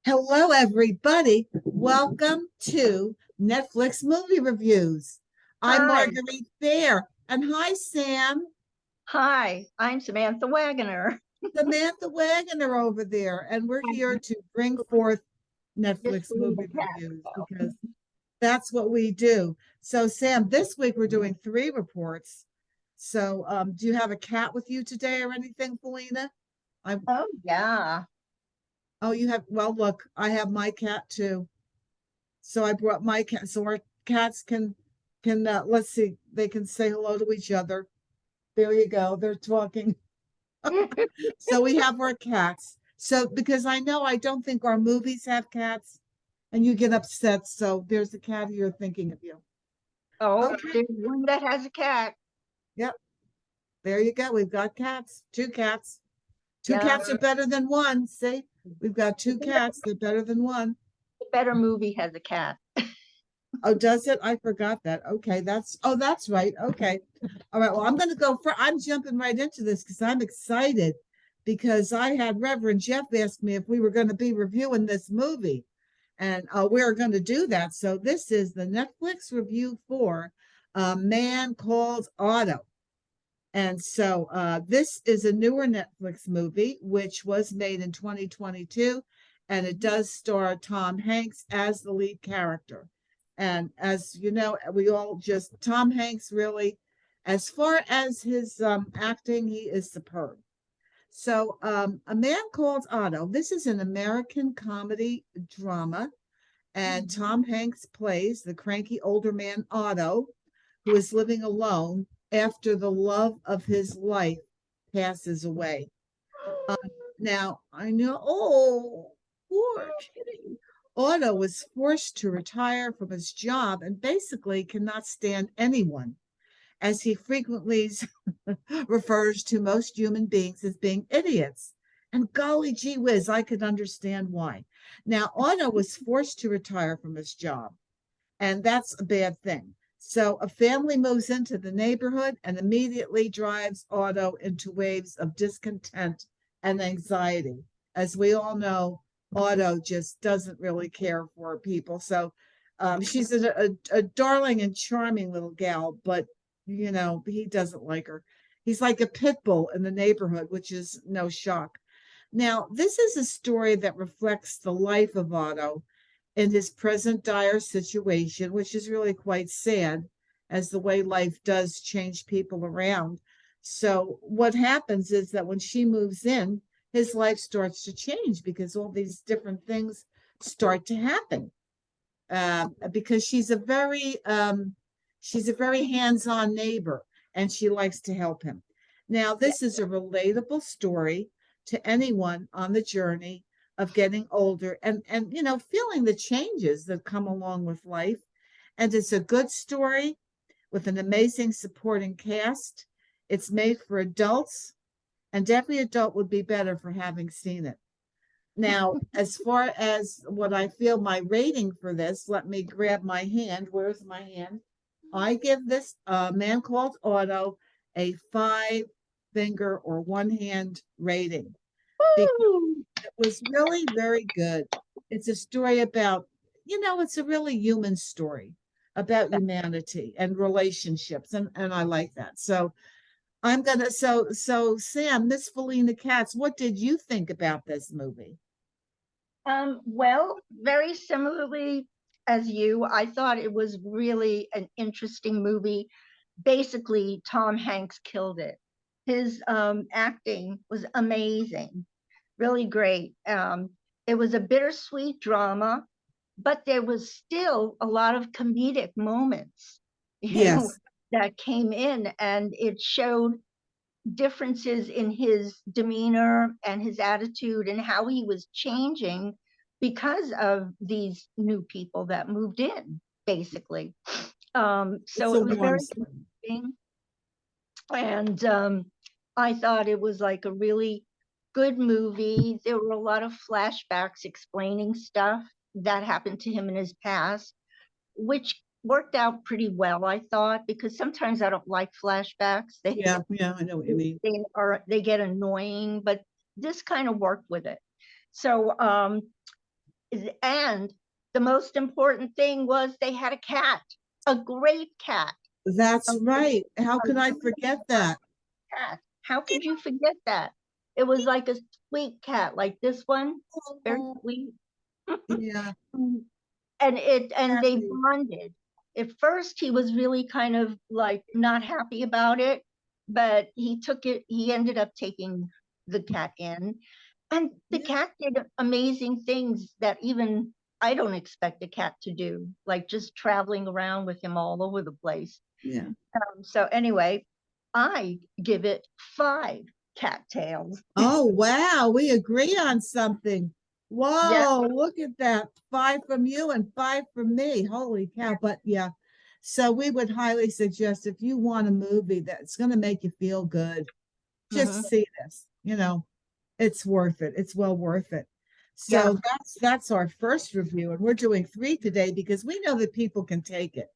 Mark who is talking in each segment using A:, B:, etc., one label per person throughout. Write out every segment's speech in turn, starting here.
A: Hello, everybody. Welcome to Netflix Movie Reviews. I'm
B: Hi,
A: Marguerite there. And hi, Sam.
B: hi, I'm Samantha Waggoner.
A: Samantha Waggoner over there. And we're here to bring forth
B: Just
A: Netflix
B: leave
A: movie
B: the cat
A: reviews
B: though.
A: because that's what we do. So, Sam, this week we're doing three reports. So, do you have a cat with you today or anything, Felina? I
B: Oh yeah.
A: Oh, you have, well, look, I have my cat too. So I brought my cat so our cats can let's see, they can say hello to each other. There you go. They're talking. So we have our cats. So because I know I don't think our movies have cats and you get upset. So there's a cat here thinking of you.
B: Oh,
A: Okay.
B: there's one that has a cat.
A: Yep. There you go. We've got cats. Two cats. Two
B: Yeah,
A: cats are better than one. See, we've got two cats. They're better than one.
B: the better movie has a cat.
A: Oh, does it? I forgot that. Okay, that's right. Okay. All right. Well, I'm gonna go for I'm jumping right into this because I'm excited because I had Reverend Jeff ask me if we were going to be reviewing this movie, and we're going to do that. So this is the Netflix review for Man Called Otto. And so this is a newer Netflix movie, which was made in 2022, and it does star Tom Hanks as the lead character. And as you know, we all just, Tom Hanks really, as far as his acting, he is superb. So, A Man Called Otto, this is an American comedy drama, and Tom Hanks plays the cranky older man Otto, who is living alone after the love of his life passes away. Um, Now, I know, oh, poor kitty. Otto was forced to retire from his job and basically cannot stand anyone, as he frequently refers to most human beings as being idiots. And golly gee whiz, I could understand why. Now, Otto was forced to retire from his job, and that's a bad thing. So a family moves into the neighborhood and immediately drives Otto into waves of discontent and anxiety. As we all know, Otto just doesn't really care for people. So she's a darling and charming little gal, but he doesn't like her. He's like a pit bull in the neighborhood, which is no shock. Now, this is a story that reflects the life of Otto in his present dire situation, which is really quite sad, as the way life does change people around. So, what happens is that when she moves in, his life starts to change because all these different things start to happen. Because she's a very hands-on neighbor, and she likes to help him. Now,
B: Yeah.
A: this is a relatable story to anyone on the journey of getting older and feeling the changes that come along with life. And it's a good story with an amazing supporting cast. It's made for adults, and every adult would be better for having seen it. Now, as far as what I feel my rating for this, let me grab my hand. Where's my hand? I give this Man Called Otto a five finger or one hand rating because
B: Woo!
A: it was really very good. It's a story about, it's a really human story about humanity and relationships, and I like that. So Sam, Miss Felina Katz, what did you think about this movie?
B: Well, very similarly as you, I thought it was really an interesting movie. Basically, Tom Hanks killed it. His acting was amazing, really great. It was a bittersweet drama, but there was still a lot of comedic moments, you know,
A: Yes.
B: that came in, and it showed differences in his demeanor and his attitude and how he was changing because of these new people that moved in, basically.
A: It's
B: So
A: a
B: it was
A: warm
B: very
A: spring.
B: interesting. And I thought it was like a really good movie. There were a lot of flashbacks explaining stuff that happened to him in his past, which worked out pretty well, I thought, because sometimes I don't like flashbacks.
A: Yeah, yeah, I know what you mean.
B: They get annoying, but this kind of worked with it. So And the most important thing was they had a cat, a great cat,
A: That's
B: a,
A: right. How
B: a
A: could I
B: really
A: forget
B: fun
A: that?
B: cat. How could you forget that? It was like a sweet cat, like this one, very sweet.
A: Yeah,
B: And they
A: exactly.
B: bonded. At first he was really kind of like not happy about it, but he ended up taking the cat in, and the
A: Yeah,
B: cat did amazing things that even I don't expect a cat to do, like just traveling around with him all over the place.
A: yeah.
B: So anyway, I give it 5 cattails.
A: Oh, wow. We agree on something.
B: Yeah.
A: Whoa, look at that. 5 from you and 5 from me. Holy cow. But yeah. So we would highly suggest if you want a movie that's going to make you feel good, just
B: Hmm.
A: see this. It's worth it. It's well worth it.
B: Yeah.
A: So that's our first review, and we're doing 3 today because we know that people can take it.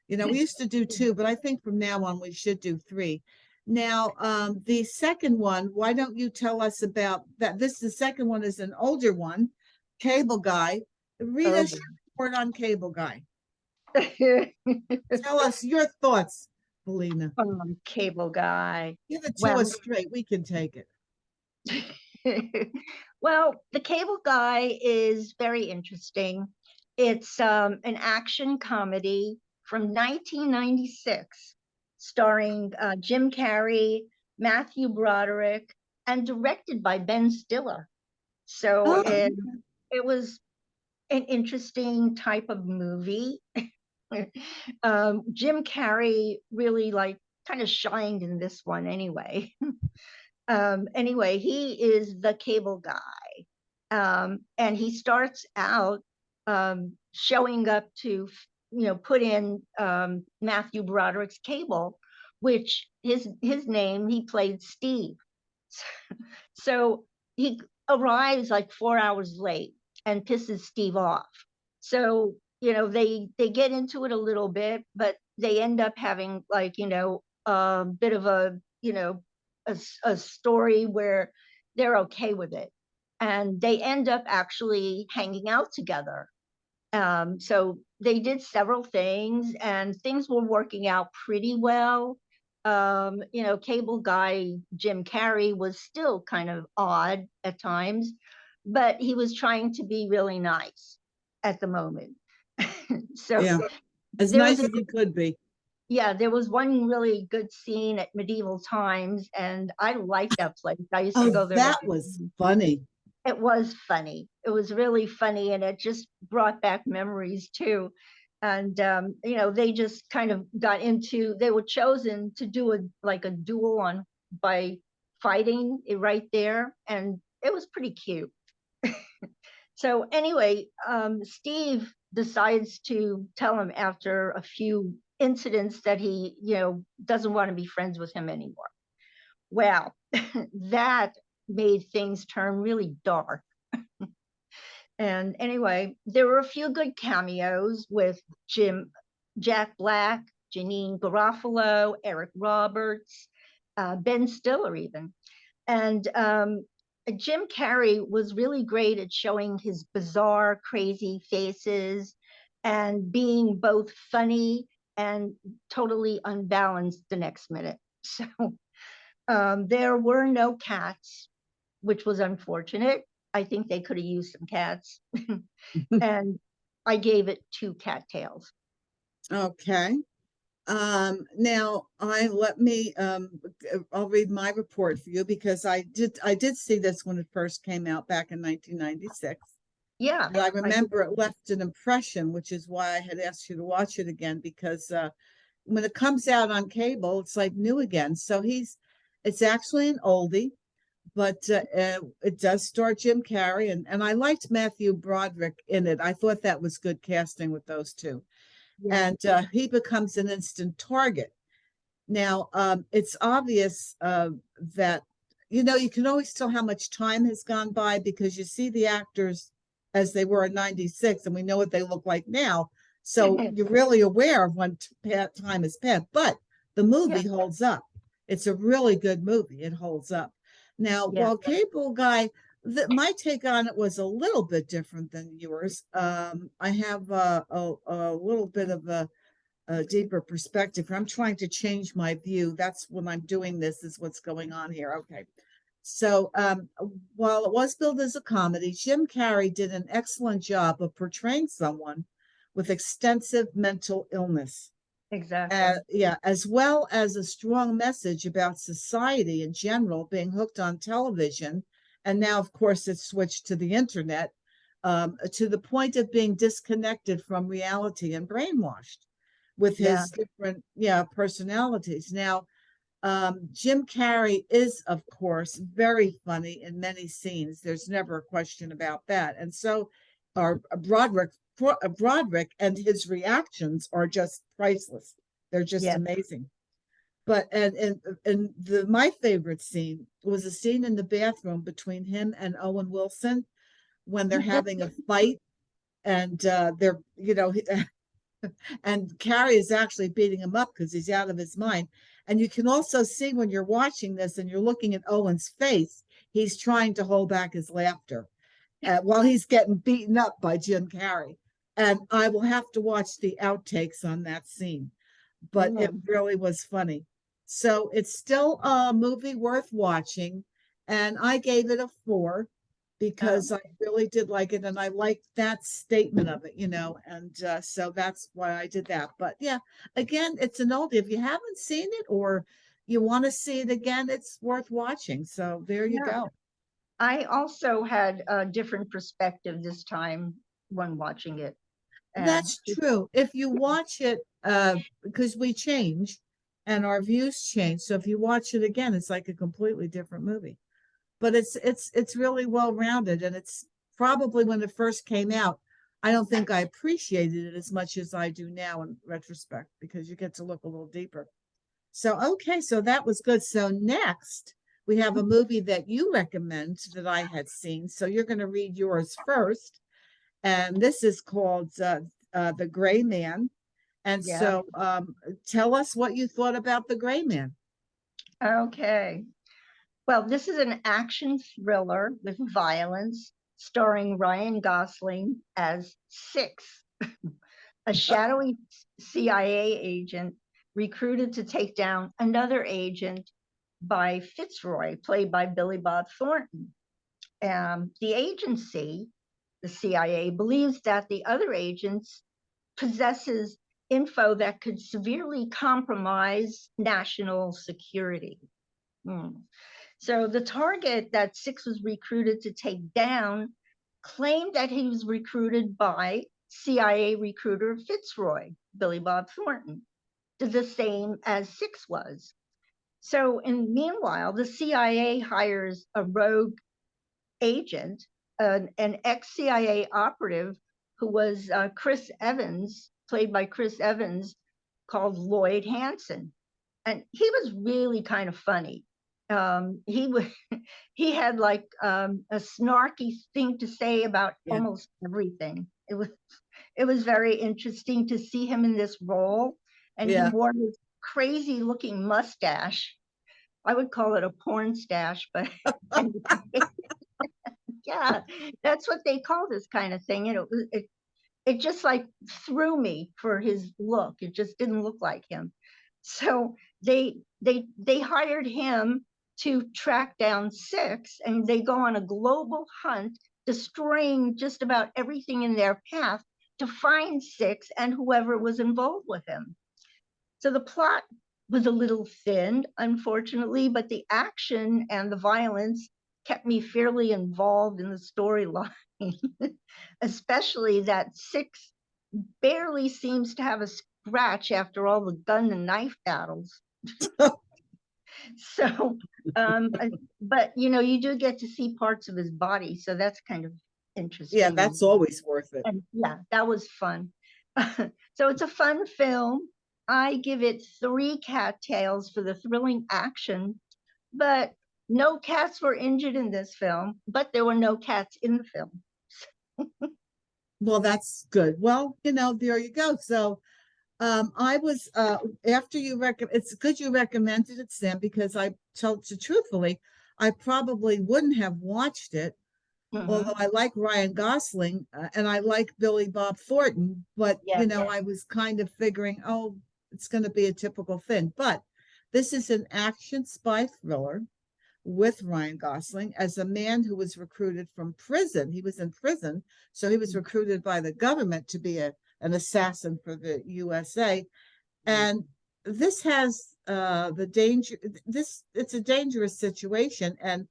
A: We used to do 2, but I think from now on we should do 3. Now, the second one, why don't you tell us about that? The second one is an older one, Cable Guy. Read
B: Oh
A: us your report on Cable Guy.
B: boy.
A: Tell us your thoughts, Felina.
B: Cable guy.
A: Give it to
B: Well,
A: us straight. We can take it.
B: well, the cable guy is very interesting. It's an action comedy from 1996, starring Jim Carrey, Matthew Broderick, and directed by Ben Stiller. So
A: Oh,
B: it was an interesting type of movie. Jim Carrey really like kind of shined in this one anyway. Anyway, he is the cable guy. And he starts out showing up to, put in Matthew Broderick's cable, which his name, he played Steve. So he arrives like 4 hours late and pisses Steve off. So, they get into it a little bit, but they end up having like, a bit of a story where they're okay with it. And they end up actually hanging out together. So they did several things and things were working out pretty well. Cable guy Jim Carrey was still kind of odd at times, but he was trying to be really nice at the moment. So
A: yeah. As
B: there was
A: nice
B: a
A: as he could be.
B: yeah, there was one really good scene at medieval times, and I liked that place. I used to
A: Oh,
B: go there
A: that
B: every
A: was
B: week.
A: funny.
B: It was funny. It was really funny, and it just brought back memories too. And they just kind of got into. They were chosen to do a duel on by fighting it right there, and it was pretty cute. So anyway, Steve decides to tell him after a few incidents that he, doesn't want to be friends with him anymore. Well, that made things turn really dark. And anyway, there were a few good cameos with Jack Black, Janine Garofalo, Eric Roberts, Ben Stiller even. And Jim Carrey was really great at showing his bizarre, crazy faces and being both funny and totally unbalanced the next minute. So there were no cats, which was unfortunate. I think they could have used some cats. And I gave it 2 cattails.
A: Okay. Now I'll read my report for you because I did see this when it first came out back in 1996.
B: Yeah,
A: And I
B: I did.
A: remember it left an impression, which is why I had asked you to watch it again because when it comes out on cable, it's like new again. So it's actually an oldie, but it does star Jim Carrey, and I liked Matthew Broderick in it. I thought that was good casting with those two,
B: Yeah.
A: and he becomes an instant target. Now, it's obvious that you can always tell how much time has gone by because you see the actors as they were in '96, and we know what they look like now. So you're really aware of when time has passed. But the
B: Yeah.
A: movie holds up. It's a really good movie. It holds up. Now,
B: Yeah.
A: while Cable Guy my take on it was a little bit different than yours. I have a little bit of a deeper perspective. I'm trying to change my view. That's when I'm doing this, is what's going on here. Okay. So while it was billed as a comedy, Jim Carrey did an excellent job of portraying someone with extensive mental illness.
B: Exactly.
A: Yeah, as well as a strong message about society in general being hooked on television. And now, of course, it's switched to the internet, to the point of being disconnected from reality and brainwashed with
B: Yeah.
A: his different, personalities. Now, Jim Carrey is, of course, very funny in many scenes. There's never a question about that. And so are Broderick and his reactions are just priceless. They're just
B: Yeah.
A: amazing. But and my favorite scene was a scene in the bathroom between him and Owen Wilson when they're having a fight, and they're and Carrie is actually beating him up because he's out of his mind. And you can also see when you're watching this and you're looking at Owen's face, he's trying to hold back his laughter while he's getting beaten up by Jim Carrey. And I will have to watch the outtakes on that scene, but it
B: Mm.
A: really was funny. So it's still a movie worth watching. And I gave it a 4
B: Oh,
A: because I really did like it. And I liked that statement of it, and so that's why I did that. But yeah, again, it's an oldie. If you haven't seen it or you want to see it again, it's worth watching. So there you
B: yeah.
A: go.
B: I also had a different perspective this time when watching it. And
A: That's true. If you watch it, because we change and our views change. So if you watch it again, it's like a completely different movie. But it's really well rounded, and it's probably when it first came out, I don't think I appreciated it as much as I do now in retrospect, because you get to look a little deeper. So okay, so that was good. So next we have a movie that you recommend that I had seen. So you're going to read yours first, and this is called The Gray Man. And
B: yeah.
A: so tell us what you thought about The Gray Man.
B: Okay. Well, this is an action thriller with violence starring Ryan Gosling as Six, a shadowy CIA agent recruited to take down another agent by Fitzroy, played by Billy Bob Thornton. The agency, the CIA, believes that the other agents possesses info that could severely compromise national security. Hmm. So the target that Six was recruited to take down claimed that he was recruited by CIA recruiter Fitzroy, Billy Bob Thornton, did the same as Six was. So, meanwhile, the CIA hires a rogue agent, an ex-CIA operative who was Chris Evans, played by Chris Evans, called Lloyd Hansen, and he was really kind of funny. He was he had like a snarky thing to say about
A: Yeah.
B: almost everything. It was very interesting to see him in this role, and he
A: Yeah.
B: wore this crazy looking mustache. I would call it a porn stash, but anyway, yeah, that's what they call this kind of thing. And it just like threw me for his look. It just didn't look like him. So they hired him to track down Six, and they go on a global hunt, destroying just about everything in their path to find Six and whoever was involved with him. So the plot was a little thin, unfortunately, but the action and the violence kept me fairly involved in the storyline, especially that Six barely seems to have a scratch after all the gun and knife battles. So, but you do get to see parts of his body, so that's kind of
A: Yeah,
B: interesting.
A: that's always worth it.
B: And yeah, that was fun. So it's a fun film. I give it 3 cattails for the thrilling action, but no cats were injured in this film, but there were no cats in the film.
A: Well, that's good. Well, there you go. So I was after you it's good you recommended it, Sam, because I told you truthfully, I probably wouldn't have watched it
B: Mhm.
A: although I like Ryan Gosling and I like Billy Bob Thornton, but
B: Yeah.
A: I was kind of figuring, oh, it's going to be a typical thing. But this is an action spy thriller with Ryan Gosling as a man who was recruited from prison. He was in prison, so he was recruited by the government to be an assassin for the USA. And this has the danger. It's a dangerous situation, and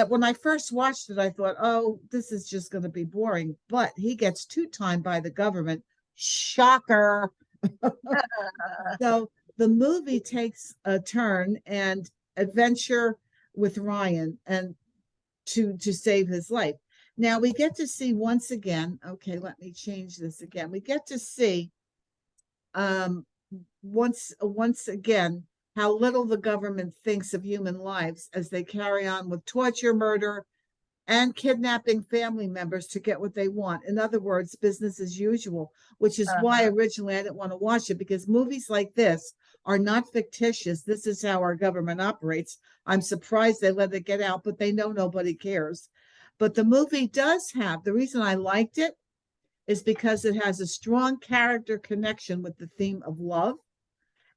A: when I first watched it, I thought, oh, this is just going to be boring. But he gets two-timed by the government. Shocker. So the movie takes a turn and adventure with Ryan and to save his life. Now we get to see once again, okay, let me change this again. We get to see um once again how little the government thinks of human lives as they carry on with torture, murder, and kidnapping family members to get what they want. In other words, business as usual, which is why originally I didn't want to watch it, because movies like this are not fictitious. This is how our government operates. I'm surprised they let it get out, but they know nobody cares. But the movie does have, the reason I liked it is because it has a strong character connection with the theme of love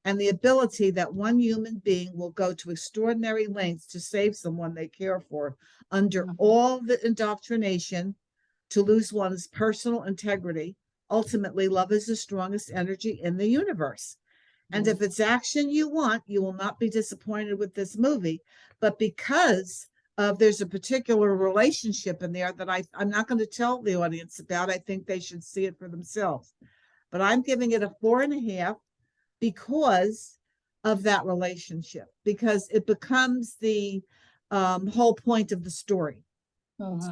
A: and the ability that one human being will go to extraordinary lengths to save someone they care for under all the indoctrination to lose one's personal integrity. Ultimately, love is the strongest energy in the universe. And if it's action you want, you will not be disappointed with this movie. But because there's a particular relationship in there that I'm not going to tell the audience about, I think they should see it for themselves. But I'm giving it a 4.5 because of that relationship, because it becomes the whole point of the story.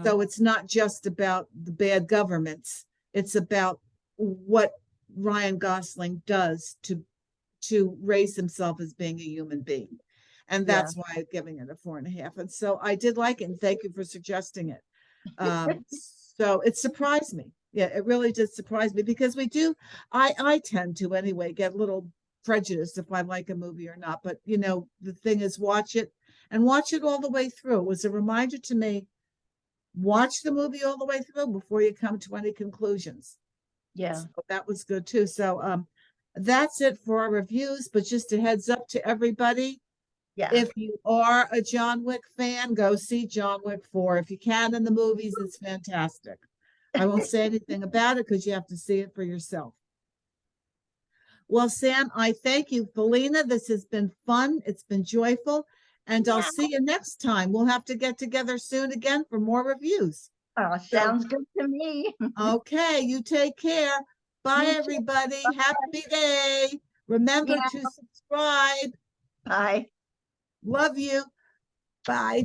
A: So it's not just about the bad governments, it's about what Ryan Gosling does to raise himself as being a human being. And
B: Yeah.
A: that's why I'm giving it a 4.5. And so I did like it, and thank you for suggesting it. So it surprised me. Yeah, it really did surprise me, because I tend to anyway get a little prejudiced if I like a movie or not. But the thing is, watch it and watch it all the way through. It was a reminder to me, watch the movie all the way through before you come to any conclusions.
B: Yeah.
A: So that was good too. So that's it for our reviews. But just a heads up to everybody,
B: Yeah.
A: if you are a John Wick fan, go see John Wick 4. If you can in the movies, it's fantastic. I won't say anything about it because you have to see it for yourself. Well, Sam, I thank you. Felina, this has been fun. It's been joyful. And I'll see you next time. We'll have to get together soon again for more reviews.
B: Oh,
A: So,
B: sounds good to me.
A: okay, you take care. Bye,
B: You too.
A: everybody. Happy day. Remember
B: Yeah.
A: to subscribe.
B: Bye.
A: Love you. Bye.